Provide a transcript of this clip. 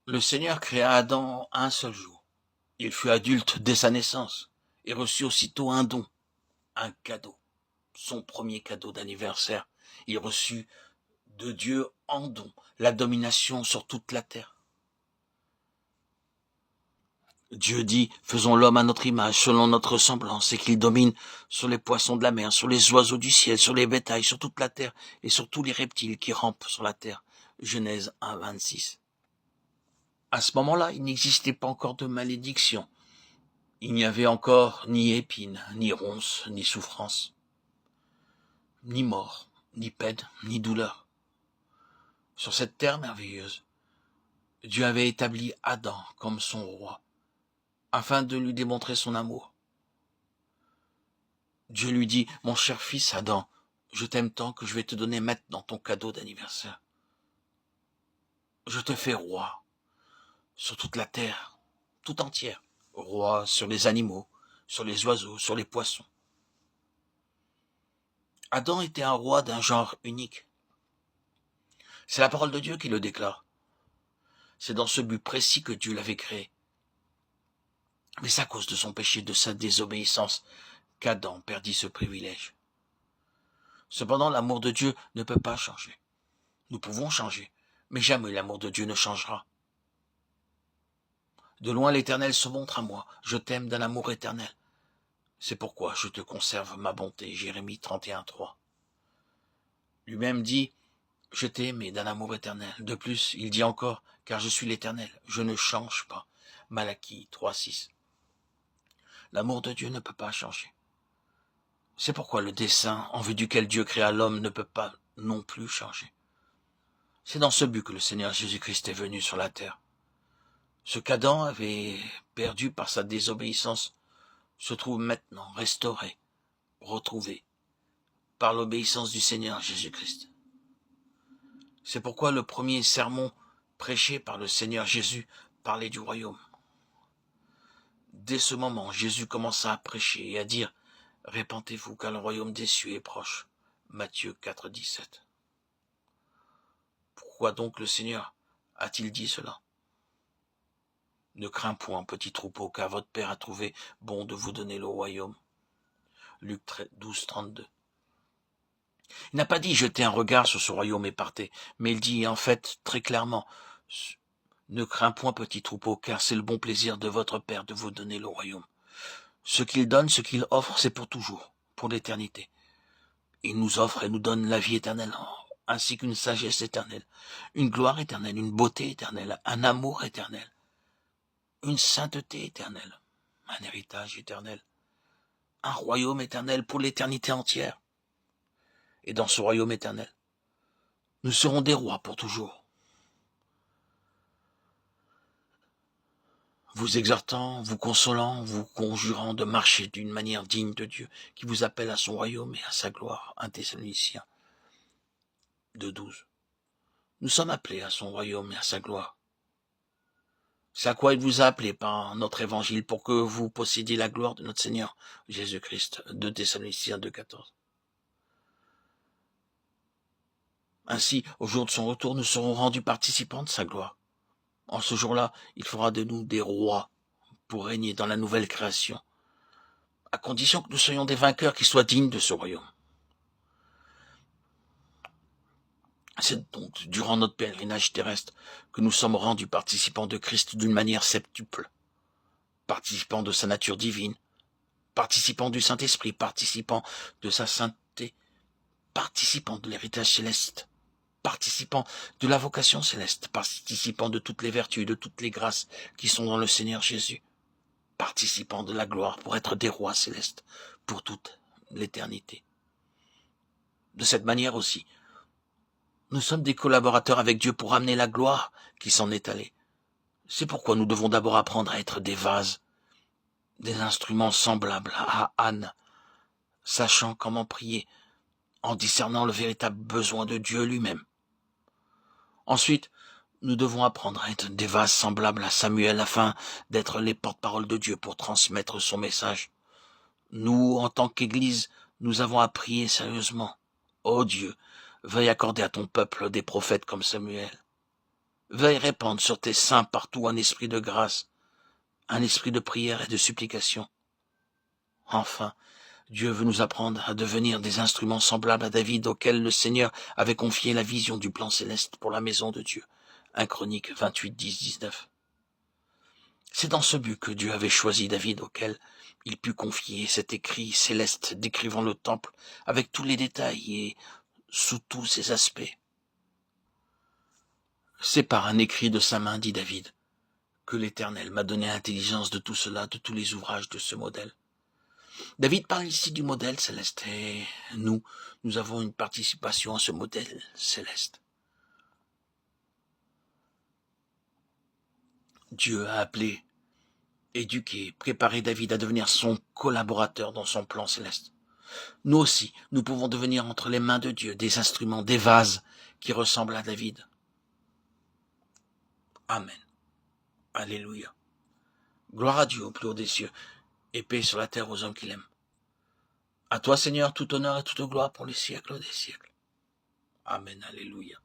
Le Seigneur créa Adam un seul jour. Il fut adulte dès sa naissance et reçut aussitôt un don, un cadeau, son premier cadeau d'anniversaire. Il reçut de Dieu en don la domination sur toute la terre. Dieu dit, faisons l'homme à notre image, selon notre ressemblance, et qu'il domine sur les poissons de la mer, sur les oiseaux du ciel, sur les bétails, sur toute la terre, et sur tous les reptiles qui rampent sur la terre. Genèse 1, 26. À ce moment-là, il n'existait pas encore de malédiction. Il n'y avait encore ni épines, ni ronces, ni souffrances, ni mort, ni peine, ni douleur. Sur cette terre merveilleuse, Dieu avait établi Adam comme son roi, afin de lui démontrer son amour. Dieu lui dit, mon cher fils Adam, je t'aime tant que je vais te donner maintenant ton cadeau d'anniversaire. Je te fais roi sur toute la terre, tout entière, roi sur les animaux, sur les oiseaux, sur les poissons. Adam était un roi d'un genre unique. C'est la parole de Dieu qui le déclare. C'est dans ce but précis que Dieu l'avait créé. Mais c'est à cause de son péché, de sa désobéissance, qu'Adam perdit ce privilège. Cependant, l'amour de Dieu ne peut pas changer. Nous pouvons changer, mais jamais l'amour de Dieu ne changera. De loin l'Éternel se montre à moi, je t'aime d'un amour éternel. C'est pourquoi je te conserve ma bonté. Jérémie 31:3. Lui-même dit, je t'ai aimé d'un amour éternel. De plus, il dit encore, car je suis l'Éternel, je ne change pas. Malachie 3:6. L'amour de Dieu ne peut pas changer. C'est pourquoi le dessein en vue duquel Dieu créa l'homme ne peut pas non plus changer. C'est dans ce but que le Seigneur Jésus-Christ est venu sur la terre. Ce qu'Adam avait perdu par sa désobéissance se trouve maintenant restauré, retrouvé, par l'obéissance du Seigneur Jésus-Christ. C'est pourquoi le premier sermon prêché par le Seigneur Jésus parlait du royaume. Dès ce moment, Jésus commença à prêcher et à dire « Répentez-vous, car le royaume des cieux est proche ». Matthieu 4:17. Pourquoi donc le Seigneur a-t-il dit cela? Ne crains point, petit troupeau, car votre Père a trouvé bon de vous donner le royaume. Luc 12:32. Il n'a pas dit jetez un regard sur ce royaume et partez, mais il dit en fait très clairement ne crains point, petit troupeau, car c'est le bon plaisir de votre Père de vous donner le royaume. Ce qu'il donne, ce qu'il offre, c'est pour toujours, pour l'éternité. Il nous offre et nous donne la vie éternelle, ainsi qu'une sagesse éternelle, une gloire éternelle, une beauté éternelle, un amour éternel, une sainteté éternelle, un héritage éternel, un royaume éternel pour l'éternité entière. Et dans ce royaume éternel, nous serons des rois pour toujours. Vous exhortant, vous consolant, vous conjurant de marcher d'une manière digne de Dieu, qui vous appelle à son royaume et à sa gloire. 1 Thessaloniciens 2:12. Nous sommes appelés à son royaume et à sa gloire. C'est à quoi il vous a appelé par notre évangile pour que vous possédiez la gloire de notre Seigneur Jésus-Christ. 2 Thessaloniciens 2:14. Ainsi, au jour de son retour, nous serons rendus participants de sa gloire. En ce jour-là, il fera de nous des rois pour régner dans la nouvelle création, à condition que nous soyons des vainqueurs qui soient dignes de ce royaume. C'est donc durant notre pèlerinage terrestre que nous sommes rendus participants de Christ d'une manière septuple, participants de sa nature divine, participants du Saint-Esprit, participants de sa sainteté, participants de l'héritage céleste, participants de la vocation céleste, participants de toutes les vertus, de toutes les grâces qui sont dans le Seigneur Jésus, participants de la gloire pour être des rois célestes pour toute l'éternité. De cette manière aussi, nous sommes des collaborateurs avec Dieu pour amener la gloire qui s'en est allée. C'est pourquoi nous devons d'abord apprendre à être des vases, des instruments semblables à Anne, sachant comment prier, en discernant le véritable besoin de Dieu lui-même. Ensuite, nous devons apprendre à être des vases semblables à Samuel afin d'être les porte-paroles de Dieu pour transmettre son message. Nous, en tant qu'Église, nous avons à prier sérieusement. Ô Dieu, veuille accorder à ton peuple des prophètes comme Samuel. Veuille répandre sur tes saints partout un esprit de grâce, un esprit de prière et de supplication. Enfin, Dieu veut nous apprendre à devenir des instruments semblables à David auquel le Seigneur avait confié la vision du plan céleste pour la maison de Dieu. 1 Chroniques 28, 10, 19. C'est dans ce but que Dieu avait choisi David auquel il put confier cet écrit céleste décrivant le temple avec tous les détails et sous tous ses aspects. C'est par un écrit de sa main, dit David, que l'Éternel m'a donné l'intelligence de tout cela, de tous les ouvrages de ce modèle. David parle ici du modèle céleste et nous avons une participation à ce modèle céleste. Dieu a appelé, éduqué, préparé David à devenir son collaborateur dans son plan céleste. Nous aussi, nous pouvons devenir entre les mains de Dieu des instruments, des vases qui ressemblent à David. Amen. Alléluia. Gloire à Dieu au plus haut des cieux et paix sur la terre aux hommes qu'il aime. À toi, Seigneur, tout honneur et toute gloire pour les siècles des siècles. Amen. Alléluia.